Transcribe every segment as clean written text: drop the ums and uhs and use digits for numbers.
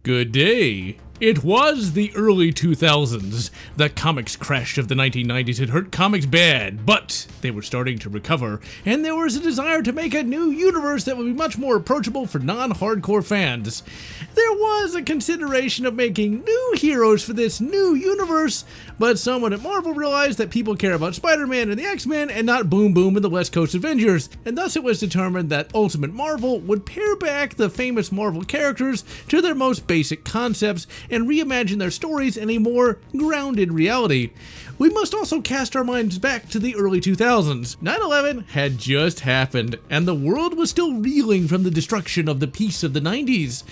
Good day. It was the early 2000s. The comics crash of the 1990s had hurt comics bad, but they were starting to recover, and there was a desire to make a new universe that would be much more approachable for non-hardcore fans. There was a consideration of making new heroes for this new universe, but someone at Marvel realized that people care about Spider-Man and the X-Men and not Boom Boom and the West Coast Avengers, and thus it was determined that Ultimate Marvel would pare back the famous Marvel characters to their most basic concepts and reimagine their stories in a more grounded reality. We must also cast our minds back to the early 2000s. 9/11 had just happened, and the world was still reeling from the destruction of the peace of the 90s.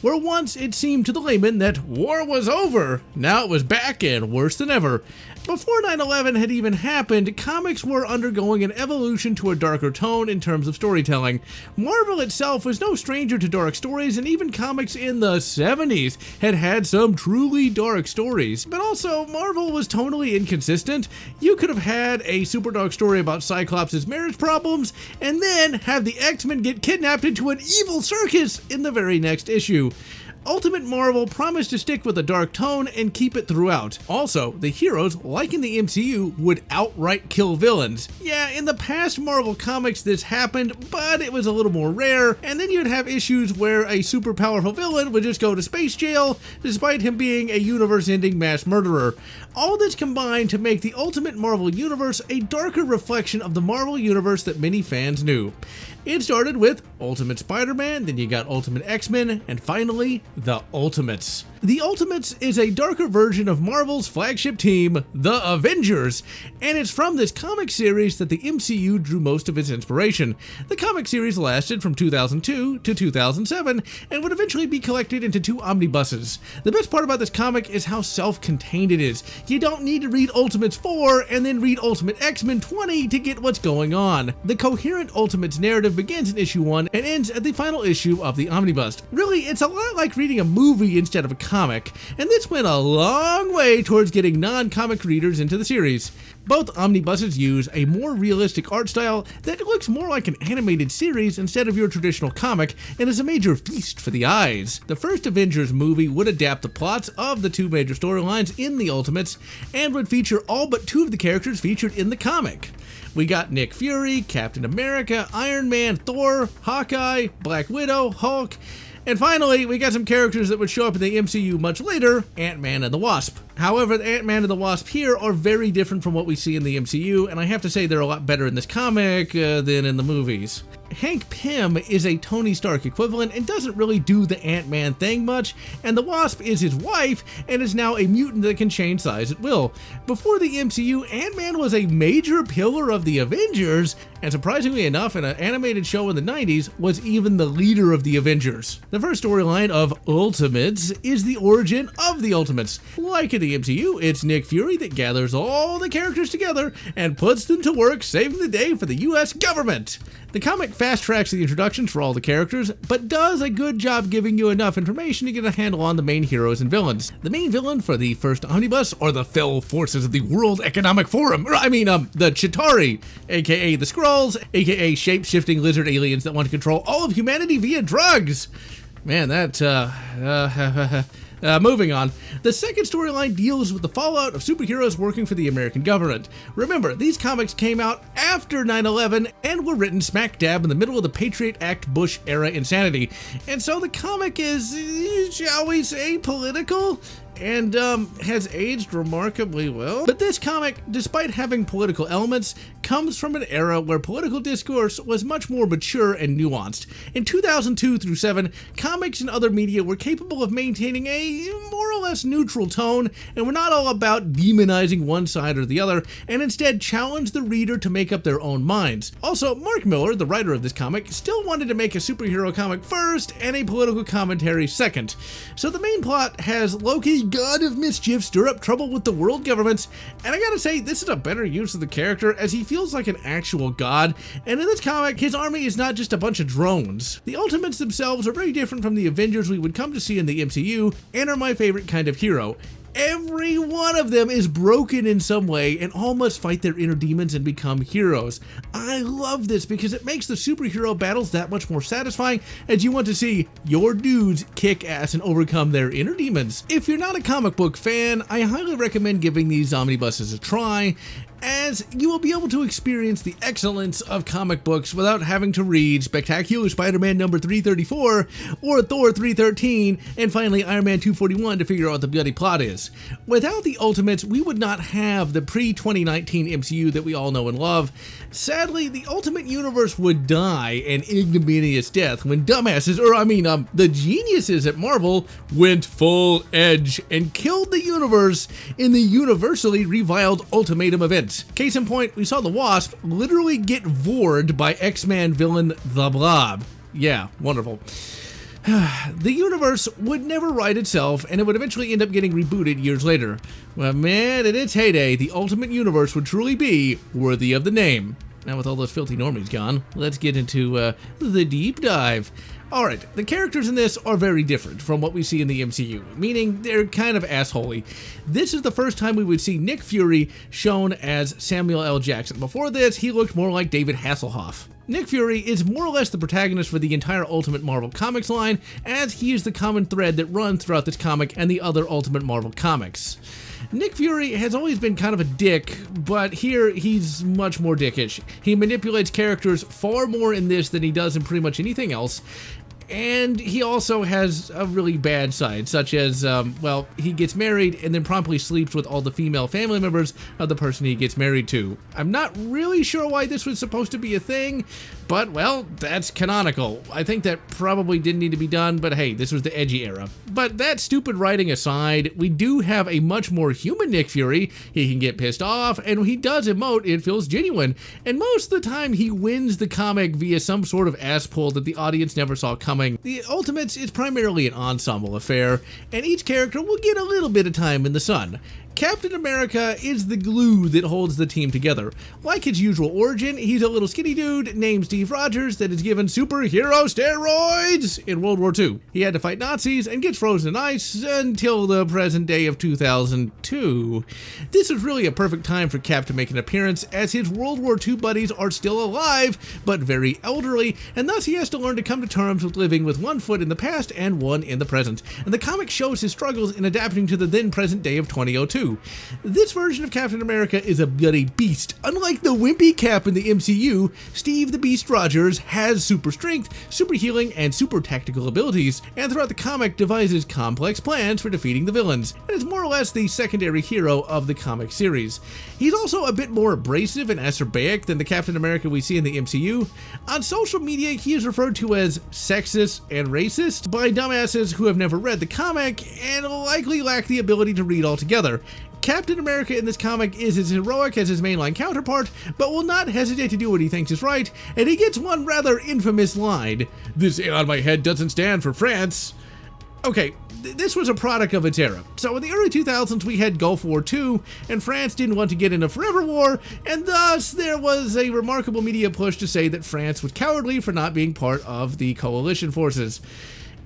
Where once it seemed to the layman that war was over, now it was back and worse than ever. Before 9/11 had even happened, comics were undergoing an evolution to a darker tone in terms of storytelling. Marvel itself was no stranger to dark stories, and even comics in the 70s had had some truly dark stories. But also, Marvel was tonally inconsistent. You could have had a super dark story about Cyclops' marriage problems, and then have the X-Men get kidnapped into an evil circus in the very next issue. Ultimate Marvel promised to stick with a dark tone and keep it throughout. Also, the heroes, like in the MCU, would outright kill villains. Yeah, in the past Marvel comics this happened, but it was a little more rare, and then you'd have issues where a super powerful villain would just go to space jail, despite him being a universe-ending mass murderer. All this combined to make the Ultimate Marvel universe a darker reflection of the Marvel universe that many fans knew. It started with Ultimate Spider-Man, then you got Ultimate X-Men, and finally, the Ultimates. The Ultimates is a darker version of Marvel's flagship team, the Avengers, and it's from this comic series that the MCU drew most of its inspiration. The comic series lasted from 2002 to 2007 and would eventually be collected into 2 omnibuses. The best part about this comic is how self-contained it is. You don't need to read Ultimates 4 and then read Ultimate X-Men 20 to get what's going on. The coherent Ultimates narrative begins in issue 1 and ends at the final issue of the omnibus. Really, it's a lot like reading a movie instead of a comic, and this went a long way towards getting non-comic readers into the series. Both omnibuses use a more realistic art style that looks more like an animated series instead of your traditional comic, and is a major feast for the eyes. The first Avengers movie would adapt the plots of the 2 major storylines in the Ultimates, and would feature all but 2 of the characters featured in the comic. We got Nick Fury, Captain America, Iron Man, Thor, Hawkeye, Black Widow, Hulk, and finally, we got some characters that would show up in the MCU much later, Ant-Man and the Wasp. However, the Ant-Man and the Wasp here are very different from what we see in the MCU, and I have to say they're a lot better in this comic than in the movies. Hank Pym is a Tony Stark equivalent and doesn't really do the Ant-Man thing much, and the Wasp is his wife and is now a mutant that can change size at will. Before the MCU, Ant-Man was a major pillar of the Avengers, and surprisingly enough, in an animated show in the 90s, was even the leader of the Avengers. The first storyline of Ultimates is the origin of the Ultimates. Like in the MCU, it's Nick Fury that gathers all the characters together and puts them to work saving the day for the US government. The comic fast tracks the introductions for all the characters, but does a good job giving you enough information to get a handle on the main heroes and villains. The main villain for the first omnibus are the fell forces of the World Economic Forum, the Chitauri, aka the Skrulls, aka shape-shifting lizard aliens that want to control all of humanity via drugs. Man, moving on. The second storyline deals with the fallout of superheroes working for the American government. Remember, these comics came out after 9/11 and were written smack dab in the middle of the Patriot Act Bush era insanity. And so the comic is, shall we say, political, and has aged remarkably well. But this comic, despite having political elements, comes from an era where political discourse was much more mature and nuanced. In 2002 through 7, comics and other media were capable of maintaining a more or less neutral tone, and were not all about demonizing one side or the other, and instead challenged the reader to make up their own minds. Also, Mark Millar, the writer of this comic, still wanted to make a superhero comic first and a political commentary second. So the main plot has Loki, god of mischief, stir up trouble with the world governments, and I gotta say, this is a better use of the character as he feels like an actual god, and in this comic, his army is not just a bunch of drones. The Ultimates themselves are very different from the Avengers we would come to see in the MCU, and are my favorite kind of hero. Every one of them is broken in some way, and all must fight their inner demons and become heroes. I love this because it makes the superhero battles that much more satisfying, as you want to see your dudes kick ass and overcome their inner demons. If you're not a comic book fan, I highly recommend giving these omnibuses a try, as you will be able to experience the excellence of comic books without having to read Spectacular Spider-Man number 334 or Thor 313 and finally Iron Man 241 to figure out what the bloody plot is. Without the Ultimates, we would not have the pre-2019 MCU that we all know and love. Sadly, the Ultimate Universe would die an ignominious death when the geniuses at Marvel went full edge and killed the universe in the universally reviled Ultimatum event. Case in point, we saw the Wasp literally get vored by X-Man villain The Blob. Yeah, wonderful. The universe would never right itself, and it would eventually end up getting rebooted years later. Well, man, in its heyday, the Ultimate Universe would truly be worthy of the name. Now, with all those filthy normies gone, let's get into the deep dive. Alright, the characters in this are very different from what we see in the MCU, meaning they're kind of assholey. This is the first time we would see Nick Fury shown as Samuel L. Jackson. Before this, he looked more like David Hasselhoff. Nick Fury is more or less the protagonist for the entire Ultimate Marvel Comics line, as he is the common thread that runs throughout this comic and the other Ultimate Marvel comics. Nick Fury has always been kind of a dick, but here he's much more dickish. He manipulates characters far more in this than he does in pretty much anything else. And he also has a really bad side, such as, he gets married and then promptly sleeps with all the female family members of the person he gets married to. I'm not really sure why this was supposed to be a thing, but, well, that's canonical. I think that probably didn't need to be done, but hey, this was the edgy era. But that stupid writing aside, we do have a much more human Nick Fury. He can get pissed off, and when he does emote, it feels genuine. And most of the time, he wins the comic via some sort of ass pull that the audience never saw coming. The Ultimates is primarily an ensemble affair, and each character will get a little bit of time in the sun. Captain America is the glue that holds the team together. Like his usual origin, he's a little skinny dude named Steve Rogers that is given superhero steroids in World War II. He had to fight Nazis and gets frozen in ice until the present day of 2002. This is really a perfect time for Cap to make an appearance, as his World War II buddies are still alive, but very elderly, and thus he has to learn to come to terms with living with one foot in the past and one in the present. And the comic shows his struggles in adapting to the then present day of 2002. This version of Captain America is a bloody beast. Unlike the wimpy Cap in the MCU, Steve the Beast Rogers has super strength, super healing, and super tactical abilities, and throughout the comic devises complex plans for defeating the villains, and is more or less the secondary hero of the comic series. He's also a bit more abrasive and acerbic than the Captain America we see in the MCU. On social media, he is referred to as sexist and racist by dumbasses who have never read the comic and likely lack the ability to read altogether. Captain America in this comic is as heroic as his mainline counterpart, but will not hesitate to do what he thinks is right, and he gets one rather infamous line: "This A on my head doesn't stand for France." Okay, this was a product of its era. So in the early 2000s we had Gulf War II, and France didn't want to get in a forever war, and thus there was a remarkable media push to say that France was cowardly for not being part of the coalition forces.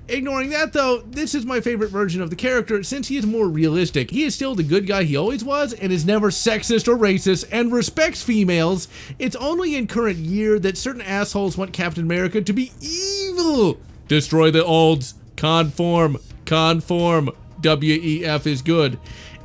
Ignoring that though, this is my favorite version of the character since he is more realistic. He is still the good guy he always was and is never sexist or racist and respects females. It's only in current year that certain assholes want Captain America to be evil. Destroy the olds. Conform. WEF is good.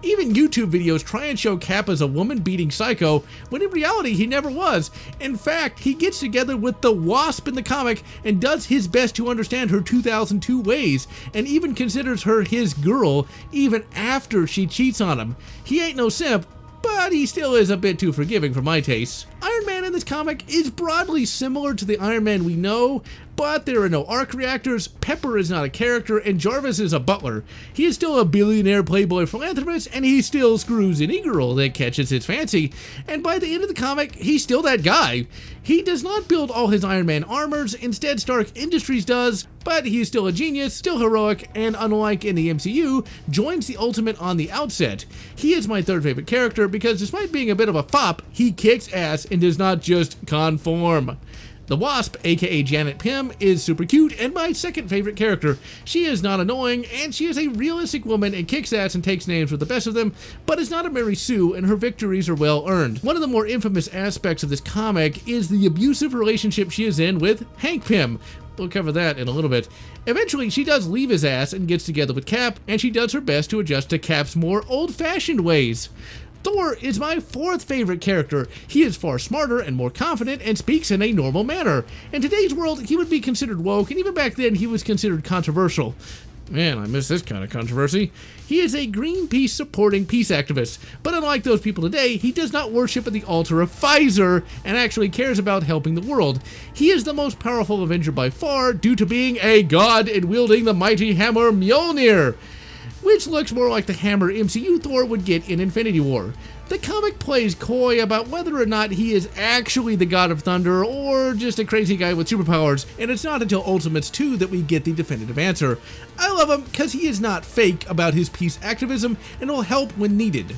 Even YouTube videos try and show Cap as a woman-beating psycho, when in reality he never was. In fact, he gets together with the Wasp in the comic and does his best to understand her 2002 ways, and even considers her his girl even after she cheats on him. He ain't no simp, but he still is a bit too forgiving for my tastes. Iron Man in this comic is broadly similar to the Iron Man we know, but there are no arc reactors, Pepper is not a character, and Jarvis is a butler. He is still a billionaire playboy philanthropist, and he still screws any girl that catches his fancy. And by the end of the comic, he's still that guy. He does not build all his Iron Man armors, instead Stark Industries does, but he is still a genius, still heroic, and unlike in the MCU, joins the Ultimate on the outset. He is my third favorite character because despite being a bit of a fop, he kicks ass and does not just conform. The Wasp, aka Janet Pym, is super cute and my second favorite character. She is not annoying, and she is a realistic woman and kicks ass and takes names with the best of them, but is not a Mary Sue, and her victories are well earned. One of the more infamous aspects of this comic is the abusive relationship she is in with Hank Pym. We'll cover that in a little bit. Eventually, she does leave his ass and gets together with Cap, and she does her best to adjust to Cap's more old-fashioned ways. Thor is my fourth favorite character. He is far smarter and more confident and speaks in a normal manner. In today's world, he would be considered woke, and even back then, he was considered controversial. Man, I miss this kind of controversy. He is a Greenpeace supporting peace activist, but unlike those people today, he does not worship at the altar of Pfizer and actually cares about helping the world. He is the most powerful Avenger by far due to being a god and wielding the mighty hammer Mjolnir, which looks more like the hammer MCU Thor would get in Infinity War. The comic plays coy about whether or not he is actually the God of Thunder or just a crazy guy with superpowers, and it's not until Ultimates 2 that we get the definitive answer. I love him because he is not fake about his peace activism and will help when needed.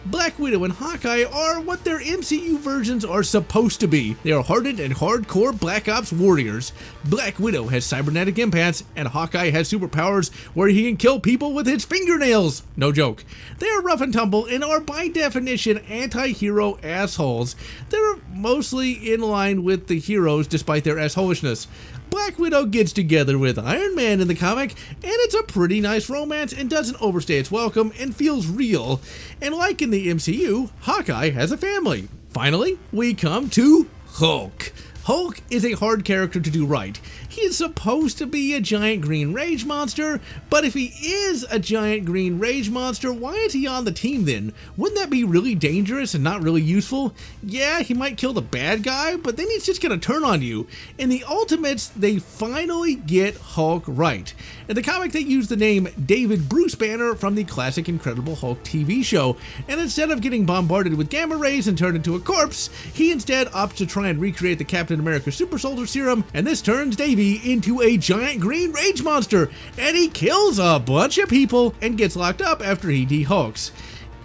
Black Widow and Hawkeye are what their MCU versions are supposed to be. They are hardened and hardcore Black Ops warriors. Black Widow has cybernetic implants, and Hawkeye has superpowers where he can kill people with his fingernails. No joke. They are rough and tumble and are by definition anti-hero assholes. They're mostly in line with the heroes despite their assholishness. Black Widow gets together with Iron Man in the comic, and it's a pretty nice romance and doesn't overstay its welcome and feels real. And like in the MCU, Hawkeye has a family. Finally, we come to Hulk. Hulk is a hard character to do right. He is supposed to be a giant green rage monster, but if he is a giant green rage monster, why is he on the team then? Wouldn't that be really dangerous and not really useful? Yeah, he might kill the bad guy, but then he's just gonna turn on you. In the Ultimates, they finally get Hulk right. In the comic, they use the name David Bruce Banner from the classic Incredible Hulk TV show, and instead of getting bombarded with gamma rays and turned into a corpse, he instead opts to try and recreate the Captain America Super Soldier Serum, and this turns Davey into a giant green rage monster, and he kills a bunch of people and gets locked up after he de-hulks.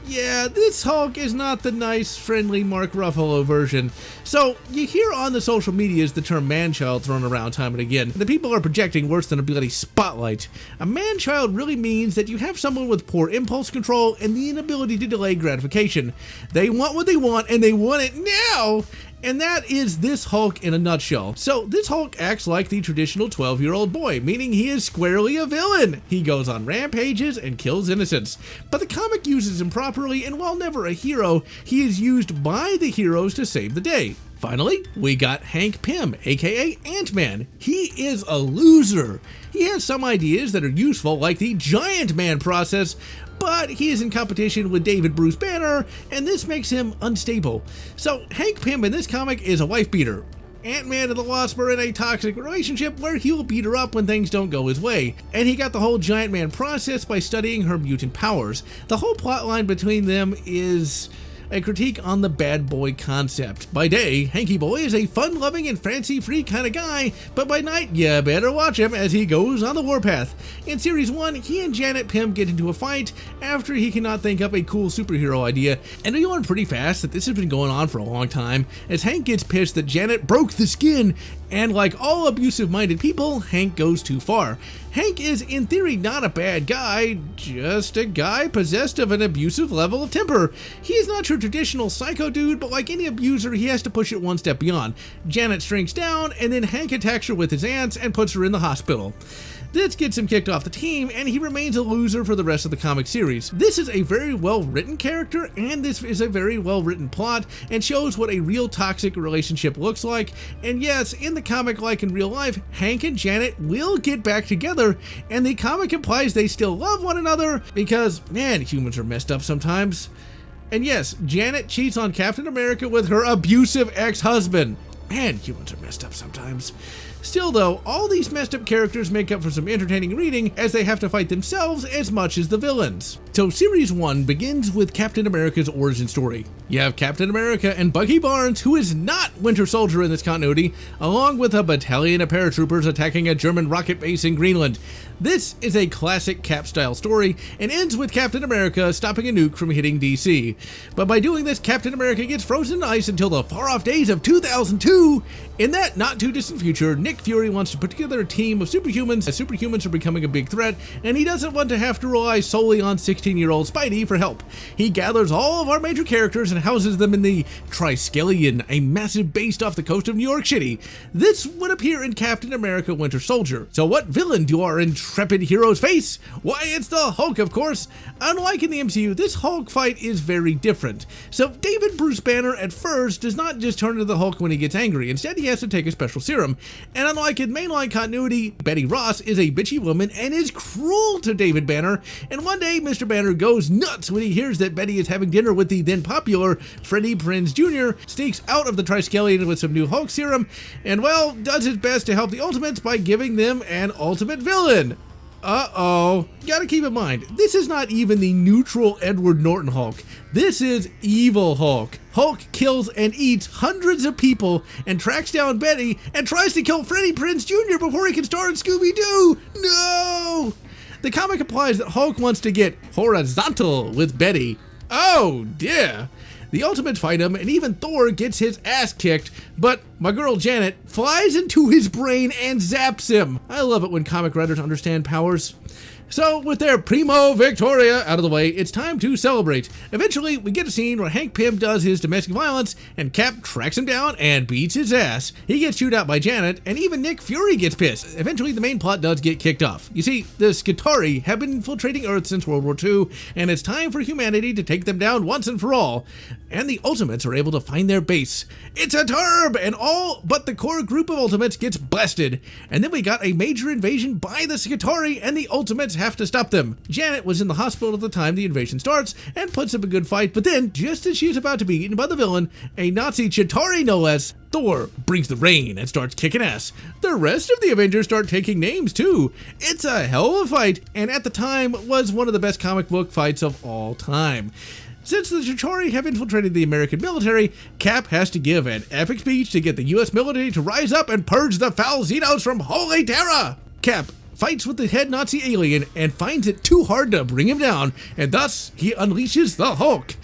Yeah, this Hulk is not the nice, friendly Mark Ruffalo version. So, you hear on the social medias the term man-child thrown around time and again. The people are projecting worse than a bloody spotlight. A man-child really means that you have someone with poor impulse control and the inability to delay gratification. They want what they want, and they want it now! And that is this Hulk in a nutshell. So this Hulk acts like the traditional 12-year-old boy, meaning he is squarely a villain. He goes on rampages and kills innocents. But the comic uses him properly, and while never a hero, he is used by the heroes to save the day. Finally, we got Hank Pym, aka AntMan. He is a loser. He has some ideas that are useful, like the Giant Man process, but he is in competition with David Bruce Banner, and this makes him unstable. So Hank Pym in this comic is a wife beater. Ant-Man and the Wasp are in a toxic relationship where he'll beat her up when things don't go his way, and he got the whole Giant Man process by studying her mutant powers. The whole plotline between them is a critique on the bad boy concept. By day, Hanky Boy is a fun-loving and fancy-free kind of guy, but by night, you better watch him as he goes on the warpath. In Series 1, he and Janet Pym get into a fight after he cannot think up a cool superhero idea, and we learn pretty fast that this has been going on for a long time, as Hank gets pissed that Janet broke the skin, and like all abusive-minded people, Hank goes too far. Hank is, in theory, not a bad guy, just a guy possessed of an abusive level of temper. He is not your traditional psycho dude, but like any abuser, he has to push it one step beyond. Janet shrinks down, and then Hank attacks her with his ants and puts her in the hospital. This gets him kicked off the team, and he remains a loser for the rest of the comic series. This is a very well-written character, and this is a very well-written plot, and shows what a real toxic relationship looks like. And yes, in the comic, like in real life, Hank and Janet will get back together, and the comic implies they still love one another, because, man, humans are messed up sometimes. And yes, Janet cheats on Captain America with her abusive ex-husband. Man, humans are messed up sometimes. Still though, all these messed up characters make up for some entertaining reading as they have to fight themselves as much as the villains. So Series 1 begins with Captain America's origin story. You have Captain America and Bucky Barnes, who is not Winter Soldier in this continuity, along with a battalion of paratroopers attacking a German rocket base in Greenland. This is a classic Cap-style story and ends with Captain America stopping a nuke from hitting DC. But by doing this, Captain America gets frozen in ice until the far-off days of 2002. In that not-too-distant future, Nick Fury wants to put together a team of superhumans as superhumans are becoming a big threat, and he doesn't want to have to rely solely on 16-year-old Spidey for help. He gathers all of our major characters and houses them in the Triskelion, a massive base off the coast of New York City. This would appear in Captain America Winter Soldier. So what villain do our intrepid heroes face? Why, it's the Hulk, of course. Unlike in the MCU, this Hulk fight is very different. So David Bruce Banner at first does not just turn into the Hulk when he gets angry. Instead, he has to take a special serum. And unlike in mainline continuity, Betty Ross is a bitchy woman and is cruel to David Banner. And one day, Mr. Banner goes nuts when he hears that Betty is having dinner with the then popular Freddy Prince Jr., sneaks out of the Triskelion with some new Hulk serum, and well, does his best to help the Ultimates by giving them an ultimate villain. Uh-oh. Gotta keep in mind, this is not even the neutral Edward Norton Hulk. This is evil Hulk. Hulk kills and eats hundreds of people and tracks down Betty and tries to kill Freddy Prince Jr. before he can star in Scooby-Doo. No! The comic implies that Hulk wants to get horizontal with Betty. Oh dear. The Ultimates fight him, and even Thor gets his ass kicked, but my girl Janet flies into his brain and zaps him. I love it when comic writers understand powers. So, with their primo victoria out of the way, it's time to celebrate. Eventually, we get a scene where Hank Pym does his domestic violence, and Cap tracks him down and beats his ass. He gets chewed out by Janet, and even Nick Fury gets pissed. Eventually, the main plot does get kicked off. You see, the Skitarii have been infiltrating Earth since World War II, and it's time for humanity to take them down once and for all. And the Ultimates are able to find their base. It's a turb, and all but the core group of Ultimates gets blasted. And then we got a major invasion by the Skitarii, and the Ultimates have to stop them. Janet was in the hospital at the time the invasion starts and puts up a good fight, but then, just as she's about to be eaten by the villain, a Nazi Chitauri no less, Thor brings the rain and starts kicking ass. The rest of the Avengers start taking names too. It's a hell of a fight, and at the time was one of the best comic book fights of all time. Since the Chitauri have infiltrated the American military, Cap has to give an epic speech to get the US military to rise up and purge the foul Xenos from Holy Terra. Cap fights with the head Nazi alien and finds it too hard to bring him down, and thus he unleashes the Hulk.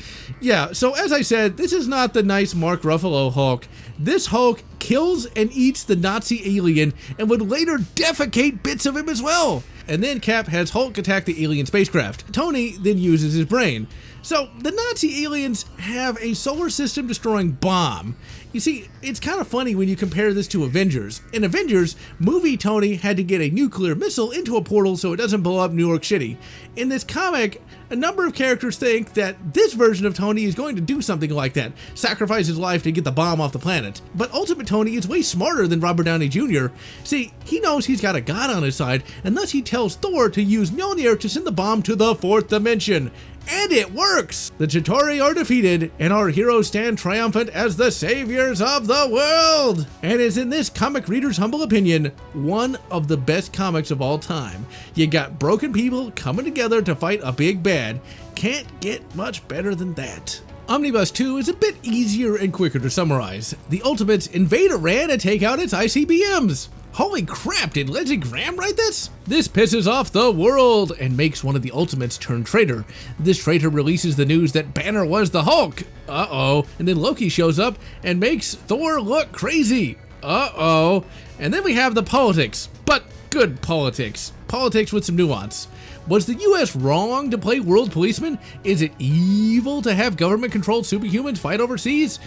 Yeah, so as I said, this is not the nice Mark Ruffalo Hulk. This Hulk kills and eats the Nazi alien and would later defecate bits of him as well. And then Cap has Hulk attack the alien spacecraft. Tony then uses his brain. So, the Nazi aliens have a solar system destroying bomb. You see, it's kind of funny when you compare this to Avengers. In Avengers, movie Tony had to get a nuclear missile into a portal so it doesn't blow up New York City. In this comic, a number of characters think that this version of Tony is going to do something like that, sacrifice his life to get the bomb off the planet. But Ultimate Tony is way smarter than Robert Downey Jr. See, he knows he's got a god on his side, and thus he tells Thor to use Mjolnir to send the bomb to the 4th dimension. And it works! The Chitauri are defeated, and our heroes stand triumphant as the saviors of the world! And is in this comic reader's humble opinion, one of the best comics of all time. You got broken people coming together to fight a big bad. Can't get much better than that. Omnibus 2 is a bit easier and quicker to summarize. The Ultimates invade Iran and take out its ICBMs. Holy crap, did Lindsey Graham write this? This pisses off the world and makes one of the Ultimates turn traitor. This traitor releases the news that Banner was the Hulk. Uh-oh. And then Loki shows up and makes Thor look crazy. Uh-oh. And then we have the politics, but good politics. Politics with some nuance. Was the US wrong to play world policeman? Is it evil to have government-controlled superhumans fight overseas?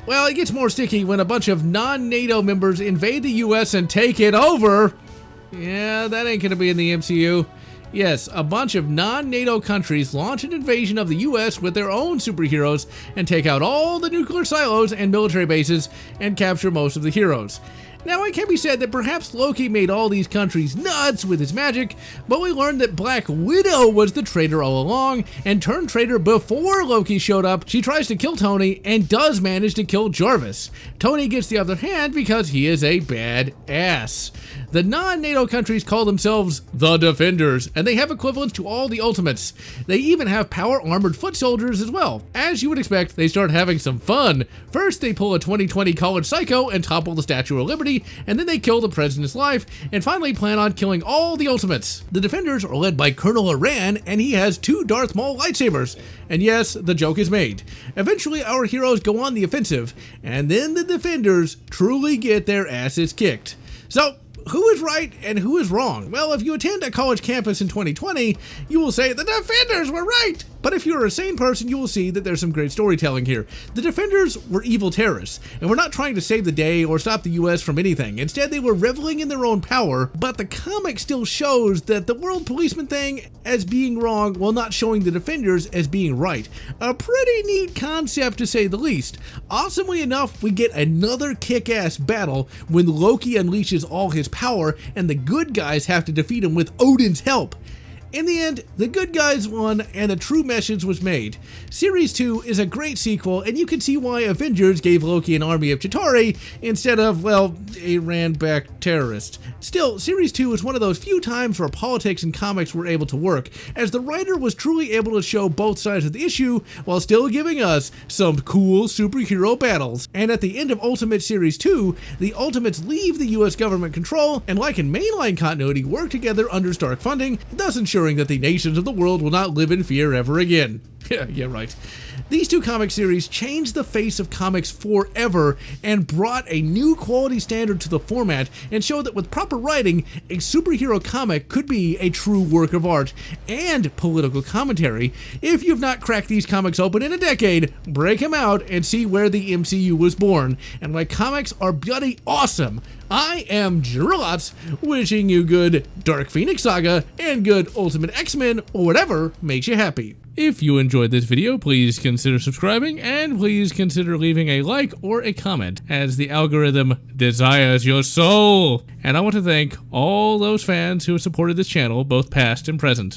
Well, it gets more sticky when a bunch of non-NATO members invade the US and take it over. Yeah, that ain't gonna be in the MCU. Yes, a bunch of non-NATO countries launch an invasion of the US with their own superheroes and take out all the nuclear silos and military bases and capture most of the heroes. Now, it can be said that perhaps Loki made all these countries nuts with his magic, but we learned that Black Widow was the traitor all along and turned traitor before Loki showed up. She tries to kill Tony and does manage to kill Jarvis. Tony gets the upper hand because he is a bad ass. The non-NATO countries call themselves the Defenders, and they have equivalents to all the Ultimates. They even have power armored foot soldiers as well. As you would expect, they start having some fun. First, they pull a 2020 college psycho and topple the Statue of Liberty, and then they kill the president's life, and finally plan on killing all the Ultimates. The Defenders are led by Colonel Iran, and he has 2 Darth Maul lightsabers. And yes, the joke is made. Eventually, our heroes go on the offensive, and then the Defenders truly get their asses kicked. So, who is right and who is wrong? Well, if you attend a college campus in 2020, you will say the Defenders were right. But if you're a sane person, you will see that there's some great storytelling here. The Defenders were evil terrorists, and were not trying to save the day or stop the US from anything. Instead, they were reveling in their own power, but the comic still shows that the world policeman thing as being wrong while not showing the Defenders as being right. A pretty neat concept to say the least. Awesomely enough, we get another kick-ass battle when Loki unleashes all his power and the good guys have to defeat him with Odin's help. In the end, the good guys won and a true message was made. Series 2 is a great sequel, and you can see why Avengers gave Loki an army of Chitauri instead of, well, a ran-back terrorist. Still, Series 2 is one of those few times where politics and comics were able to work, as the writer was truly able to show both sides of the issue while still giving us some cool superhero battles. And at the end of Ultimate Series 2, the Ultimates leave the US government control and, like in mainline continuity, work together under Stark funding, thus ensuring that the nations of the world will not live in fear ever again. Yeah, right. These 2 comic series changed the face of comics forever and brought a new quality standard to the format and showed that with proper writing, a superhero comic could be a true work of art and political commentary. If you've not cracked these comics open in a decade, break them out and see where the MCU was born and why comics are bloody awesome. I am Lotz, wishing you good Dark Phoenix Saga and good Ultimate X-Men or whatever makes you happy. If you enjoyed this video, please consider subscribing and please consider leaving a like or a comment as the algorithm desires your soul. And I want to thank all those fans who have supported this channel, both past and present.